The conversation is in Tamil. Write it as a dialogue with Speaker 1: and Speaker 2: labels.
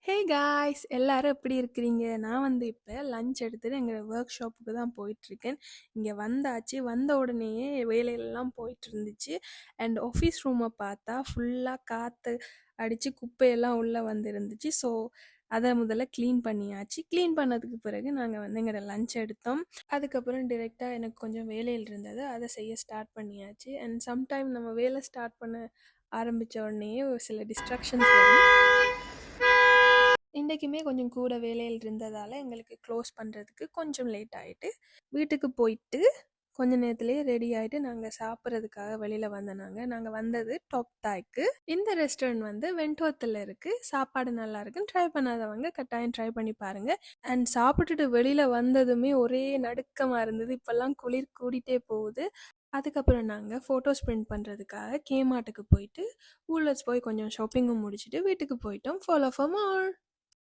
Speaker 1: ஹே காய்ஸ் எல்லாரும் எப்படி இருக்கிறீங்க? நான் வந்து இப்போ லஞ்ச் எடுத்துட்டு எங்கள் ஒர்க் ஷாப்புக்கு தான் போயிட்டுருக்கேன். இங்கே வந்தாச்சு. வந்த உடனேயே வேலையெல்லாம் போயிட்டு இருந்துச்சு. அண்ட் ஆஃபீஸ் ரூமை பார்த்தா ஃபுல்லாக காற்று அடித்து குப்பையெல்லாம் உள்ளே வந்து இருந்துச்சு. ஸோ அதை முதல்ல க்ளீன் பண்ணியாச்சு. க்ளீன் பண்ணதுக்கு பிறகு நாங்கள் வந்து எங்களோட லஞ்ச் எடுத்தோம். அதுக்கப்புறம் டிரெக்டாக எனக்கு கொஞ்சம் வேலையில் இருந்தது, அதை செய்ய ஸ்டார்ட் பண்ணியாச்சு. அண்ட் சம்டைம் நம்ம வேலை ஸ்டார்ட் பண்ண ஆரம்பித்த உடனேயே ஒரு சில டிஸ்ட்ராக்ஷன்ஸ் வரும். இன்றைக்குமே கொஞ்சம் கூட வேலையில் இருந்ததால் எங்களுக்கு க்ளோஸ் பண்ணுறதுக்கு கொஞ்சம் லேட் ஆகிட்டு வீட்டுக்கு போயிட்டு கொஞ்ச நேரத்துலேயே ரெடி ஆகிட்டு நாங்கள் சாப்பிட்றதுக்காக வெளியில் நாங்கள் வந்தது டாப் தாய்க்கு. இந்த ரெஸ்டாரண்ட் வந்து வெண்டோத்தில் இருக்குது. சாப்பாடு நல்லா இருக்குன்னு ட்ரை பண்ணாதவங்க கட்டாயம் ட்ரை பண்ணி பாருங்கள். அண்ட் சாப்பிட்டுட்டு வெளியில் வந்ததுமே ஒரே நடுக்கமாக இருந்தது. இப்போல்லாம் குளிர் கூடிட்டே போகுது. அதுக்கப்புறம் நாங்கள் ஃபோட்டோஸ் பிரிண்ட் பண்ணுறதுக்காக கேமார்ட்டுக்கு போயிட்டு ஊர்லஸ் போய் கொஞ்சம் ஷாப்பிங்கும் முடிச்சுட்டு வீட்டுக்கு போயிட்டோம். Follow for more.